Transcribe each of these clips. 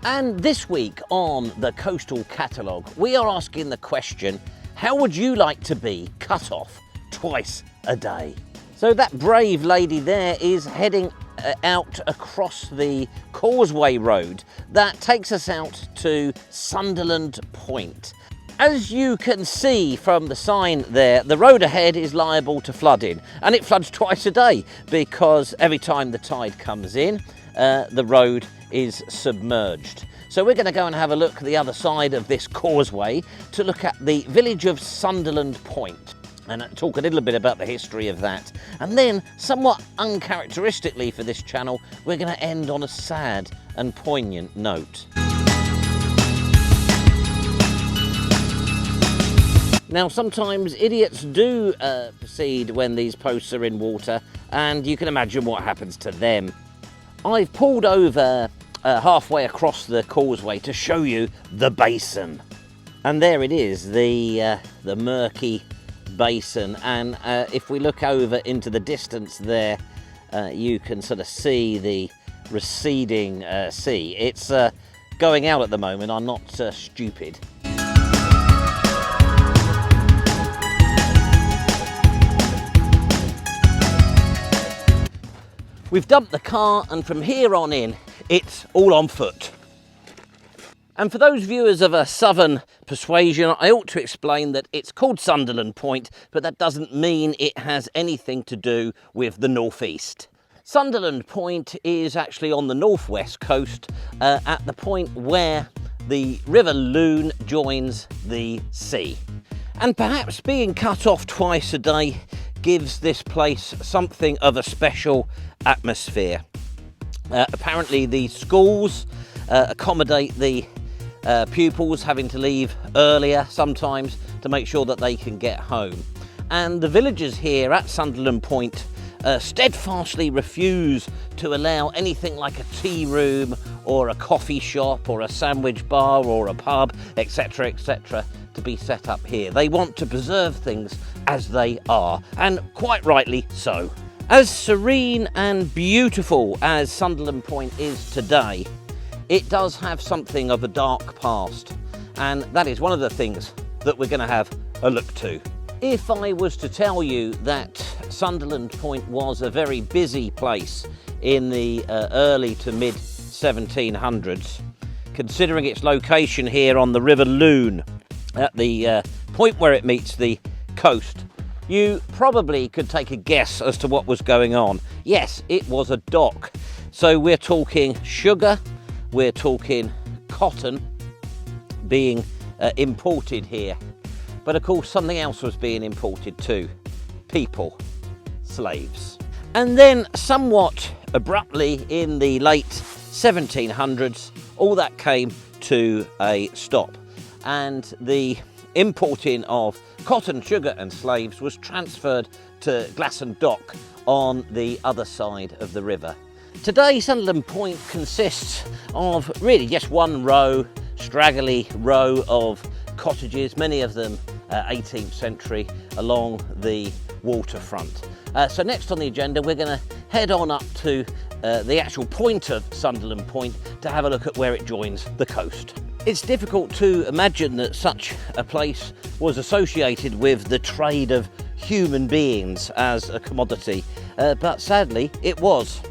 And this week on the Coastal Catalogue, we are asking the question, how would you like to be cut off twice a day? So that brave lady there is heading out across the Causeway Road that takes us out to Sunderland Point. As you can see from the sign there, the road ahead is liable to flooding, and it floods twice a day because every time the tide comes in, the road is submerged. So we're going to go and have a look at the other side of this causeway to look at the village of Sunderland Point and talk a little bit about the history of that. And then, somewhat uncharacteristically for this channel, we're going to end on a sad and poignant note. Now, sometimes idiots do proceed when these posts are in water, and you can imagine what happens to them. I've pulled over halfway across the causeway to show you the basin. And there it is, the murky basin. And if we look over into the distance there, you can sort of see the receding sea. It's going out at the moment, I'm not stupid. We've dumped the car, and from here on in, it's all on foot. And for those viewers of a southern persuasion, I ought to explain that it's called Sunderland Point, but that doesn't mean it has anything to do with the northeast. Sunderland Point is actually on the northwest coast, at the point where the River Lune joins the sea. And perhaps being cut off twice a day gives this place something of a special atmosphere. Apparently the schools accommodate the pupils having to leave earlier sometimes to make sure that they can get home. And the villagers here at Sunderland Point steadfastly refuse to allow anything like a tea room or a coffee shop or a sandwich bar or a pub, etc., etc., to be set up here. They want to preserve things as they are, and quite rightly so. As serene and beautiful as Sunderland Point is today, it does have something of a dark past, and that is one of the things that we're going to have a look to. If I was to tell you that Sunderland Point was a very busy place in the early to mid 1700s, considering its location here on the River Lune, at the point where it meets the coast, you probably could take a guess as to what was going on. Yes, it was a dock. So we're talking sugar, we're talking cotton being imported here. But of course something else was being imported too. People, slaves. And then somewhat abruptly in the late 1700s, all that came to a stop. And the importing of cotton, sugar and slaves was transferred to Glasson Dock on the other side of the river. Today Sunderland Point consists of really just one straggly row of cottages, many of them 18th century, along the waterfront. So next on the agenda we're going to head on up to the actual point of Sunderland Point to have a look at where it joins the coast. It's difficult to imagine that such a place was associated with the trade of human beings as a commodity, but sadly it was.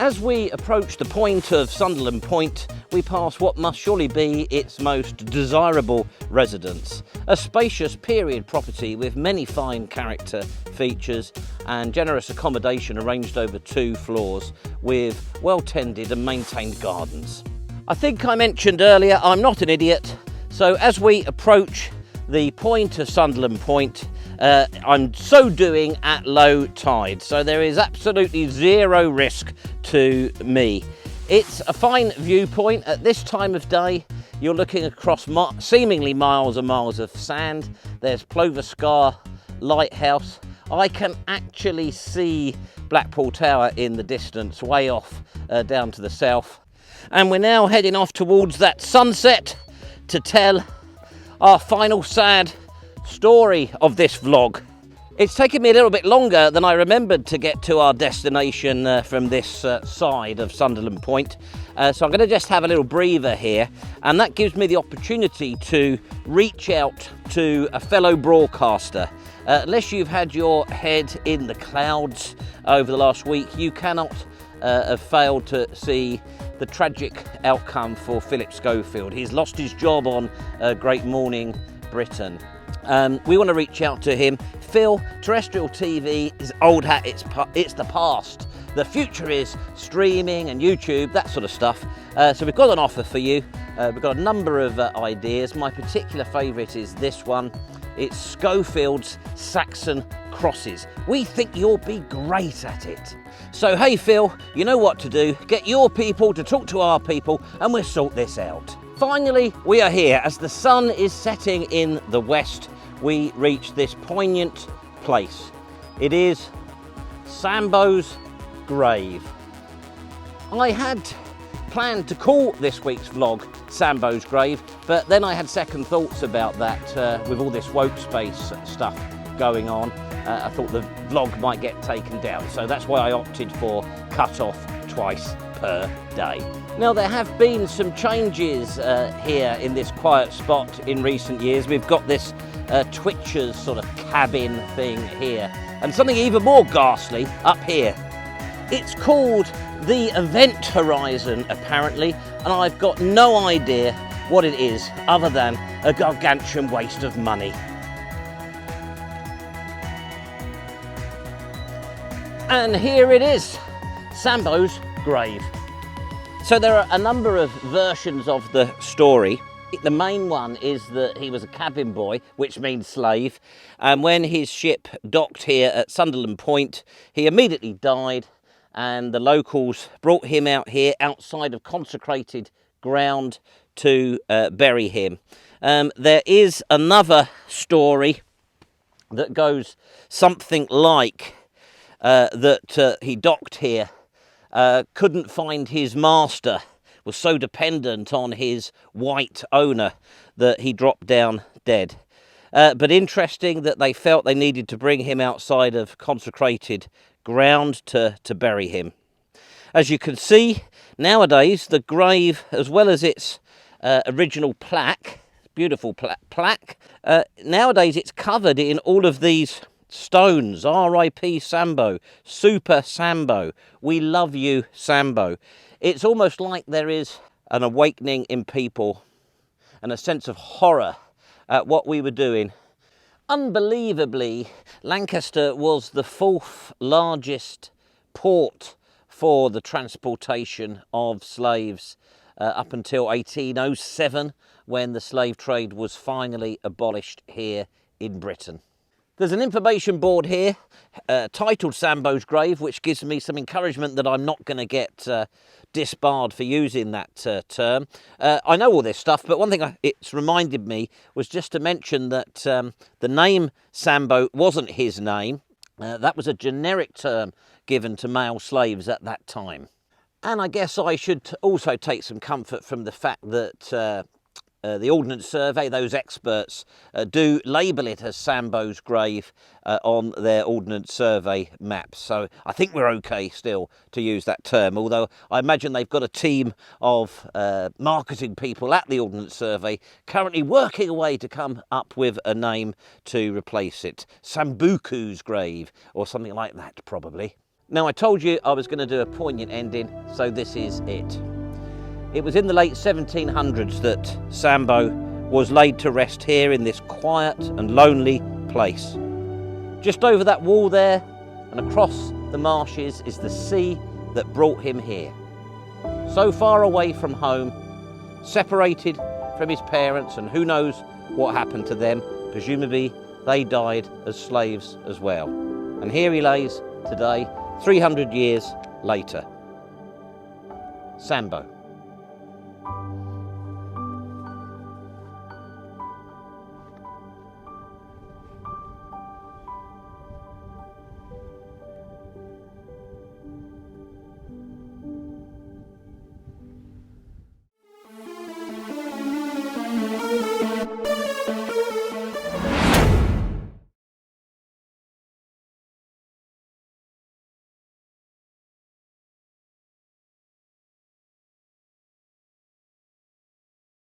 As we approach the point of Sunderland Point, we pass what must surely be its most desirable residence, a spacious period property with many fine character features and generous accommodation arranged over 2 floors with well-tended and maintained gardens. I think I mentioned earlier I'm not an idiot, so as we approach the point of Sunderland Point, I'm so doing at low tide, so there is absolutely zero risk to me. It's a fine viewpoint. At this time of day, you're looking across seemingly miles and miles of sand. There's Plover Scar Lighthouse. I can actually see Blackpool Tower in the distance, way off down to the south. And we're now heading off towards that sunset to tell our final sad story of this vlog. It's taken me a little bit longer than I remembered to get to our destination from this side of Sunderland Point. So I'm going to just have a little breather here, and that gives me the opportunity to reach out to a fellow broadcaster. Unless you've had your head in the clouds over the last week, you cannot have failed to see the tragic outcome for Phillip Schofield. He's lost his job on Great Morning Britain. We want to reach out to him. Phil, terrestrial TV is old hat, it's the past. The future is streaming and YouTube, that sort of stuff. So we've got an offer for you. We've got a number of ideas. My particular favourite is this one. It's Schofield's Saxon crosses. We think you'll be great at it. So hey Phil, you know what to do. Get your people to talk to our people and we'll sort this out. Finally, we are here. As the sun is setting in the west, we reach this poignant place. It is Sambo's grave. I had planned to call this week's vlog Sambo's grave, but then I had second thoughts about that with all this woke space stuff going on. I thought the vlog might get taken down, so that's why I opted for cut off twice per day. Now there have been some changes here in this quiet spot in recent years. We've got this Twitcher's sort of cabin thing here, and something even more ghastly up here. It's called the Event Horizon apparently, and I've got no idea what it is other than a gargantuan waste of money. And here it is, Sambo's grave. So there are a number of versions of the story. The main one is that he was a cabin boy, which means slave, and when his ship docked here at Sunderland Point, he immediately died, and the locals brought him out here outside of consecrated ground to bury him. There is another story that goes something like that he docked here, couldn't find his master, was so dependent on his white owner that he dropped down dead. But interesting that they felt they needed to bring him outside of consecrated ground to bury him. As you can see, nowadays the grave, as well as its original plaque, beautiful plaque, nowadays it's covered in all of these stones. R.I.P. Sambo, Super Sambo, we love you Sambo. It's almost like there is an awakening in people and a sense of horror at what we were doing. Unbelievably, Lancaster was the 4th largest port for the transportation of slaves up until 1807, when the slave trade was finally abolished here in Britain. There's an information board here titled Sambo's grave, which gives me some encouragement that I'm not going to get disbarred for using that term. I know all this stuff, but one thing it's reminded me was just to mention that the name Sambo wasn't his name. That was a generic term given to male slaves at that time. And I guess I should also take some comfort from the fact that the Ordnance Survey, those experts, do label it as Sambo's grave on their Ordnance Survey maps. So I think we're okay still to use that term, although I imagine they've got a team of marketing people at the Ordnance Survey currently working away to come up with a name to replace it. Sambuku's grave, or something like that, probably. Now, I told you I was going to do a poignant ending, so this is it. It was in the late 1700s that Sambo was laid to rest here in this quiet and lonely place. Just over that wall there and across the marshes is the sea that brought him here. So far away from home, separated from his parents, and who knows what happened to them. Presumably they died as slaves as well. And here he lays today, 300 years later. Sambo.